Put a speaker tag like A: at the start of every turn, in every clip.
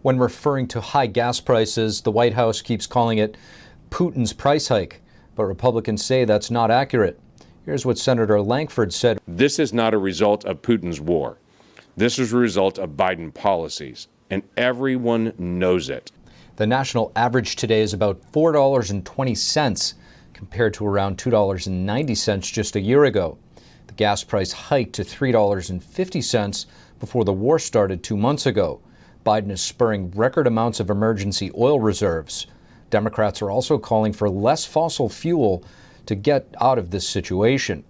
A: When referring to high gas prices, the White House keeps calling it Putin's price hike, but Republicans say that's not accurate. Here's what Senator Lankford said.
B: This is not a result of Putin's war. This is a result of Biden policies, and everyone knows it.
A: The national average today is about $4.20 compared to around $2.90 just a year ago. The gas price hiked to $3.50 before the war started 2 months ago. Biden is spurring record amounts of emergency oil reserves. Democrats are also calling for less fossil fuel to get out of this situation.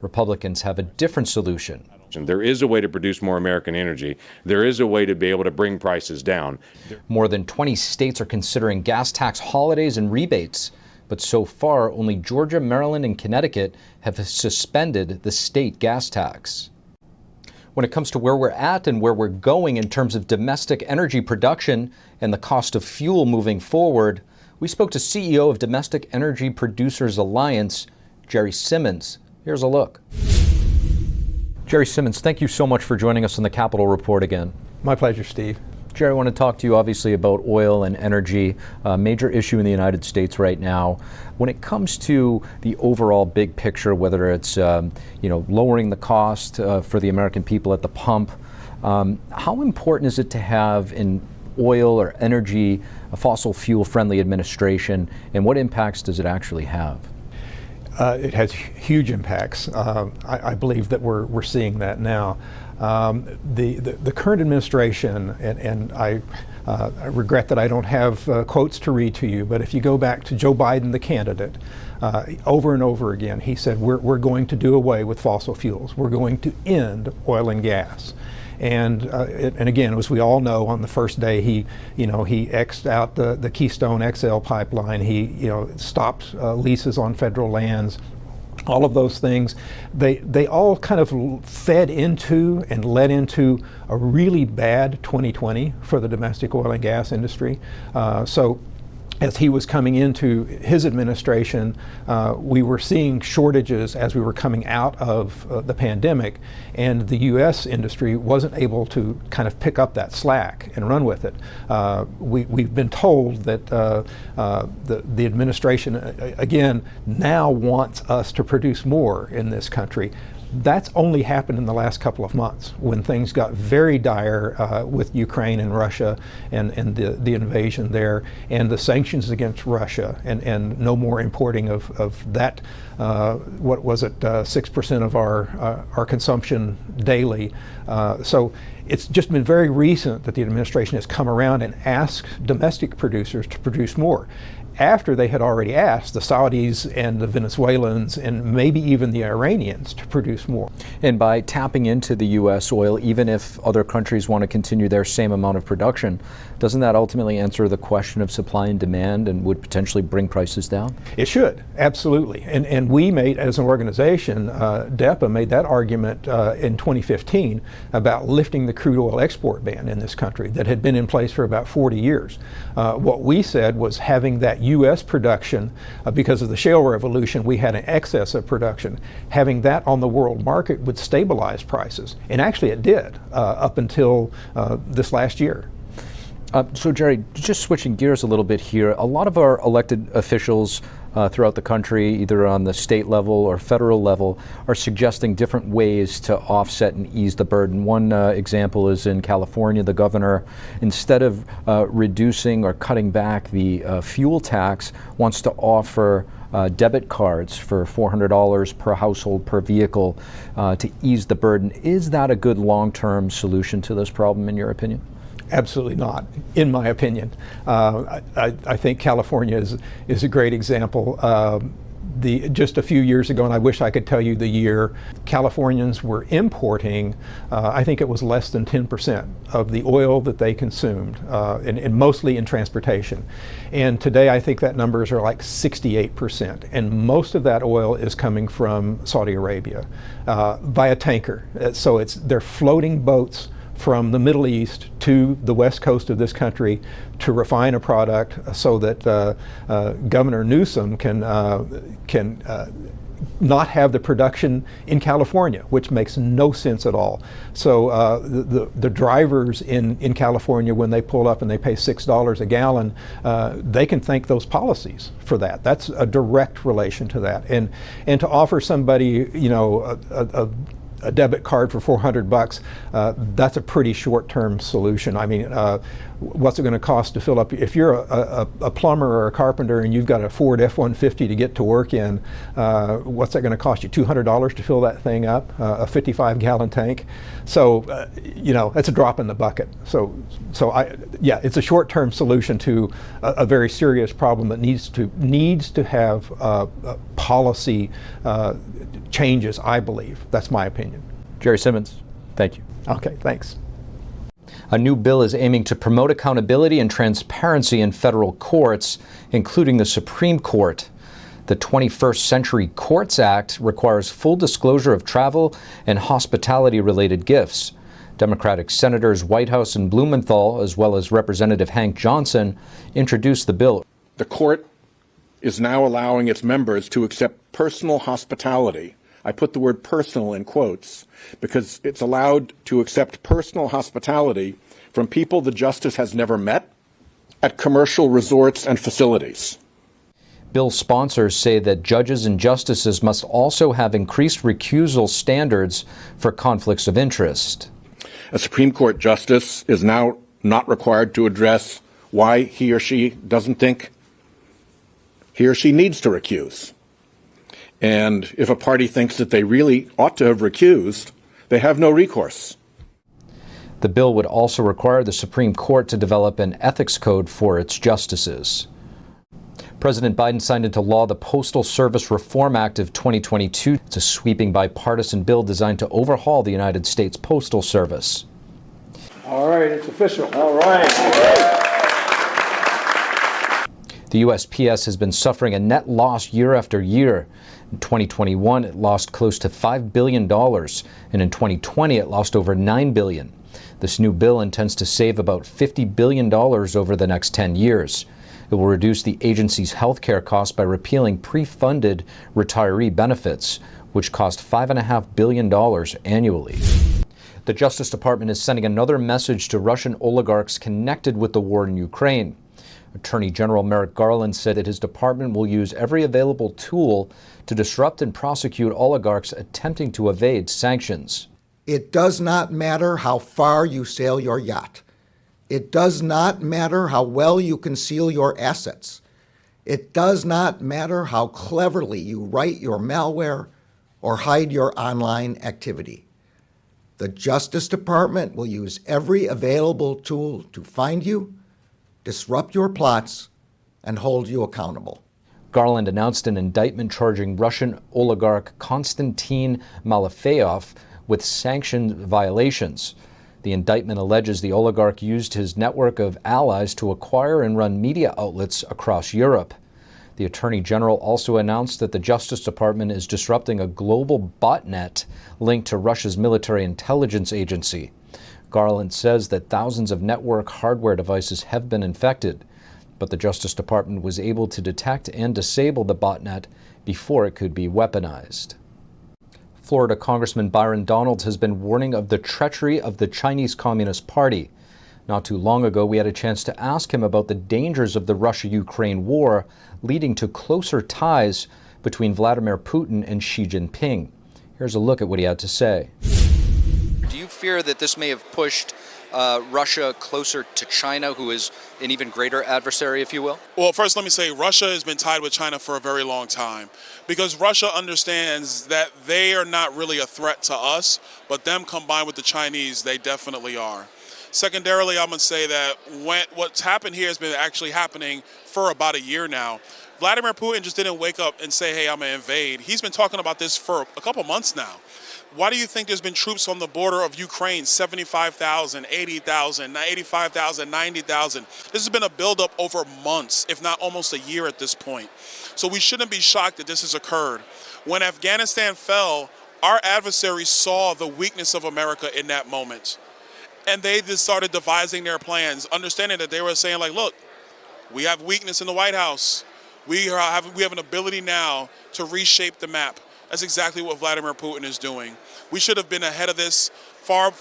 A: Republicans have a different solution.
B: There is a way to produce more American energy. There is a way to be able to bring prices down.
A: More than 20 states are considering gas tax holidays and rebates. But so far, only Georgia, Maryland, and Connecticut have suspended the state gas tax. When it comes to where we're at and where we're going in terms of domestic energy production and the cost of fuel moving forward, we spoke to CEO of Domestic Energy Producers Alliance, Jerry Simmons. Here's a look. Jerry Simmons, thank you so much for joining us on the Capitol Report again.
C: My pleasure, Steve.
A: Jerry, I want to talk to you obviously about oil and energy, a major issue in the United States right now. When it comes to the overall big picture, whether it's lowering the cost for the American people at the pump, how important is it to have an oil or energy, a fossil fuel friendly administration, and what impacts does it actually have?
C: It has huge impacts. I believe that we're seeing that now. The current administration, and I regret that I don't have quotes to read to you, but if you go back to Joe Biden, the candidate, over and over again, he said, we're going to do away with fossil fuels. We're going to end oil and gas. And again, as we all know, on the first day, he X'd out the Keystone XL pipeline. He stopped leases on federal lands. All of those things, they all kind of fed into and led into a really bad 2020 for the domestic oil and gas industry. So as he was coming into his administration, we were seeing shortages as we were coming out of the pandemic, and the U.S. industry wasn't able to kind of pick up that slack and run with it. We've been told that the administration, again, now wants us to produce more in this country. That's only happened in the last couple of months when things got very dire with Ukraine and Russia and the invasion there and the sanctions against Russia and no more importing of that, what was it, 6% of our consumption daily. So it's just been very recent that the administration has come around and asked domestic producers to produce more, after they had already asked the Saudis and the Venezuelans and maybe even the Iranians to produce more.
A: And by tapping into the U.S. oil, even if other countries want to continue their same amount of production, doesn't that ultimately answer the question of supply and demand and would potentially bring prices down?
C: It should, absolutely. And we made, as an organization, DEPA made that argument in 2015 about lifting the crude oil export ban in this country that had been in place for about 40 years. What we said was having that U.S. production, because of the shale revolution, we had an excess of production. Having that on the world market would stabilize prices. And actually it did up until this last year.
A: So Jerry, just switching gears a little bit here, a lot of our elected officials throughout the country, either on the state level or federal level, are suggesting different ways to offset and ease the burden. One example is in California, the governor, instead of reducing or cutting back the fuel tax, wants to offer debit cards for $400 per household per vehicle to ease the burden. Is that a good long-term solution to this problem, in your opinion?
C: Absolutely not, in my opinion. I think California is a great example. Just a few years ago, and I wish I could tell you the year, Californians were importing, I think it was less than 10% of the oil that they consumed, and mostly in transportation. And today I think that numbers are like 68%. And most of that oil is coming from Saudi Arabia via tanker. So they're floating boats from the Middle East to the west coast of this country to refine a product so that Governor Newsom can not have the production in California, which makes no sense at all. So the drivers in California, when they pull up and they pay $6 a gallon, they can thank those policies for that. That's a direct relation to that. And to offer somebody, you know, a debit card for $400, that's a pretty short-term solution. I mean, what's it going to cost to fill up? If you're a plumber or a carpenter and you've got a Ford F-150 to get to work in, what's that going to cost you? $200 to fill that thing up, a 55-gallon tank. So, you know, that's a drop in the bucket. So yeah, it's a short-term solution to a very serious problem that needs to have policy changes, I believe. That's my opinion.
A: Jerry Simmons, thank you.
C: Okay, thanks.
A: A new bill is aiming to promote accountability and transparency in federal courts, including the Supreme Court. The 21st Century Courts Act requires full disclosure of travel and hospitality-related gifts. Democratic Senators Whitehouse and Blumenthal, as well as Representative Hank Johnson, introduced the bill.
D: The court is now allowing its members to accept personal hospitality. I put the word personal in quotes because it's allowed to accept personal hospitality from people the justice has never met at commercial resorts and facilities.
A: Bill sponsors say that judges and justices must also have increased recusal standards for conflicts of interest.
D: A Supreme Court justice is now not required to address why he or she doesn't think he or she needs to recuse. And if a party thinks that they really ought to have recused, they have no recourse.
A: The bill would also require the Supreme Court to develop an ethics code for its justices. President Biden signed into law the Postal Service Reform Act of 2022. It's a sweeping bipartisan bill designed to overhaul the United States Postal Service.
E: All right, it's official. All right.
A: The USPS has been suffering a net loss year after year. In 2021, it lost close to $5 billion, and in 2020, it lost over $9 billion. This new bill intends to save about $50 billion over the next 10 years. It will reduce the agency's health care costs by repealing pre-funded retiree benefits, which cost $5.5 billion annually. The Justice Department is sending another message to Russian oligarchs connected with the war in Ukraine. Attorney General Merrick Garland said that his department will use every available tool to disrupt and prosecute oligarchs attempting to evade sanctions.
F: It does not matter how far you sail your yacht. It does not matter how well you conceal your assets. It does not matter how cleverly you write your malware or hide your online activity. The Justice Department will use every available tool to find you, disrupt your plots, and hold you accountable.
A: Garland announced an indictment charging Russian oligarch Konstantin Malafeyev with sanction violations. The indictment alleges the oligarch used his network of allies to acquire and run media outlets across Europe. The Attorney General also announced that the Justice Department is disrupting a global botnet linked to Russia's military intelligence agency. Garland says that thousands of network hardware devices have been infected, but the Justice Department was able to detect and disable the botnet before it could be weaponized. Florida Congressman Byron Donalds has been warning of the treachery of the Chinese Communist Party. Not too long ago, we had a chance to ask him about the dangers of the Russia-Ukraine war, leading to closer ties between Vladimir Putin and Xi Jinping. Here's a look at what he had to say.
G: Do you fear that this may have pushed Russia closer to China, who is an even greater adversary, if you will?
H: Well, first let me say Russia has been tied with China for a very long time because Russia understands that they are not really a threat to us, but them combined with the Chinese, they definitely are. Secondarily, I'm going to say that what's happened here has been actually happening for about a year now. Vladimir Putin just didn't wake up and say, hey, I'm going to invade. He's been talking about this for a couple months now. Why do you think there's been troops on the border of Ukraine, 75,000, 80,000, 85,000, 90,000? This has been a buildup over months, if not almost a year at this point. So we shouldn't be shocked that this has occurred. When Afghanistan fell, our adversaries saw the weakness of America in that moment. And they just started devising their plans, understanding that they were saying, like, look, we have weakness in the White House. We have an ability now to reshape the map. That's exactly what Vladimir Putin is doing. We should have been ahead of this far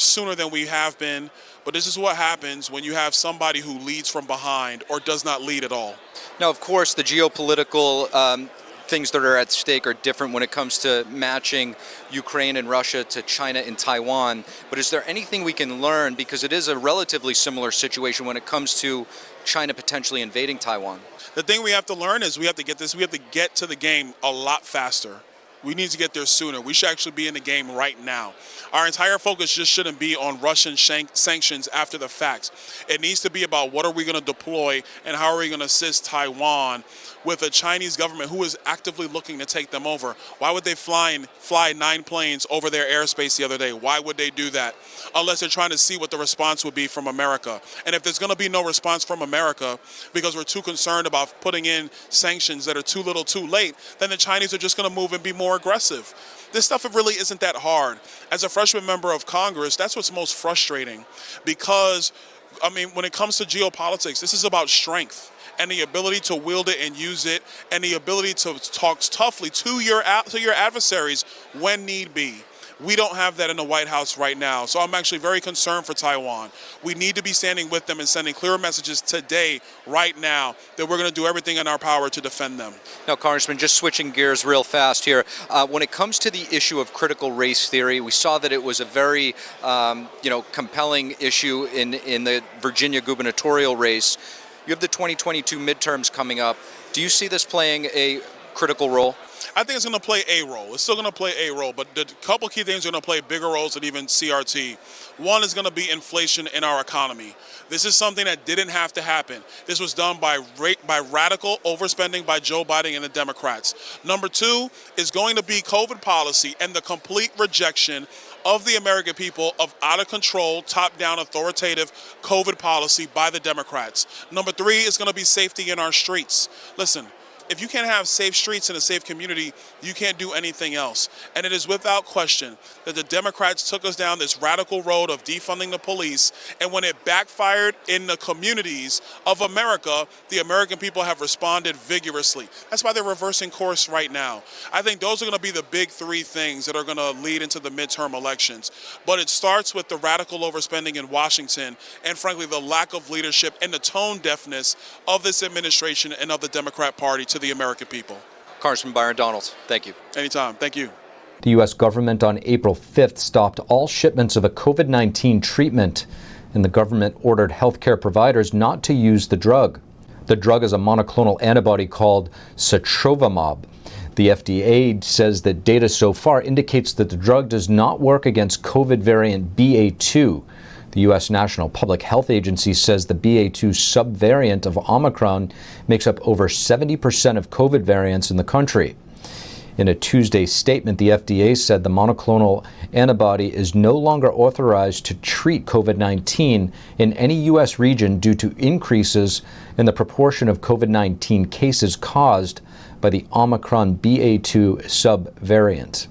H: sooner than we have been, but this is what happens when you have somebody who leads from behind or does not lead at all.
G: Now, of course, the geopolitical things that are at stake are different when it comes to matching Ukraine and Russia to China and Taiwan. But is there anything we can learn, because it is a relatively similar situation when it comes to China potentially invading Taiwan?
H: The thing we have to learn is we have to get to the game a lot faster. We need to get there sooner. We should actually be in the game right now. Our entire focus just shouldn't be on Russian sanctions after the fact. It needs to be about what are we going to deploy and how are we going to assist Taiwan with a Chinese government who is actively looking to take them over. Why would they fly 9 planes over their airspace the other day? Why would they do that? Unless they're trying to see what the response would be from America. And if there's going to be no response from America because we're too concerned about putting in sanctions that are too little too late, then the Chinese are just going to move and be more aggressive. This stuff, it really isn't that hard. As a freshman member of Congress, that's what's most frustrating, because, I mean, when it comes to geopolitics, this is about strength and the ability to wield it and use it, and the ability to talk toughly to your adversaries when need be. We don't have that in the White House right now, so I'm actually very concerned for Taiwan. We need to be standing with them and sending clear messages today, right now, that we're going to do everything in our power to defend them.
G: Now, Congressman, just switching gears real fast here. When it comes to the issue of critical race theory, we saw that it was a very, compelling issue in the Virginia gubernatorial race. You have the 2022 midterms coming up. Do you see this playing a critical role?
H: I think it's going to play a role. It's still going to play a role, but the couple key things are going to play bigger roles than even CRT. One is going to be inflation in our economy. This is something that didn't have to happen. This was done by radical overspending by Joe Biden and the Democrats. Number 2 is going to be COVID policy and the complete rejection of the American people of out-of-control, top-down, authoritative COVID policy by the Democrats. Number 3 is going to be safety in our streets. Listen, if you can't have safe streets and a safe community, you can't do anything else. And it is without question that the Democrats took us down this radical road of defunding the police, and when it backfired in the communities of America, the American people have responded vigorously. That's why they're reversing course right now. I think those are going to be the big 3 things that are going to lead into the midterm elections. But it starts with the radical overspending in Washington and, frankly, the lack of leadership and the tone deafness of this administration and of the Democrat Party to the American people.
G: Congressman Byron Donalds, thank you.
H: Anytime. Thank you.
A: The U.S. government on April 5th stopped all shipments of a COVID-19 treatment, and the government ordered healthcare providers not to use the drug. The drug is a monoclonal antibody called sotrovimab. The FDA says that data so far indicates that the drug does not work against COVID variant BA2. The U.S. National Public Health Agency says the BA2 subvariant of Omicron makes up over 70% of COVID variants in the country. In a Tuesday statement, the FDA said the monoclonal antibody is no longer authorized to treat COVID-19 in any U.S. region due to increases in the proportion of COVID-19 cases caused by the Omicron BA2 subvariant.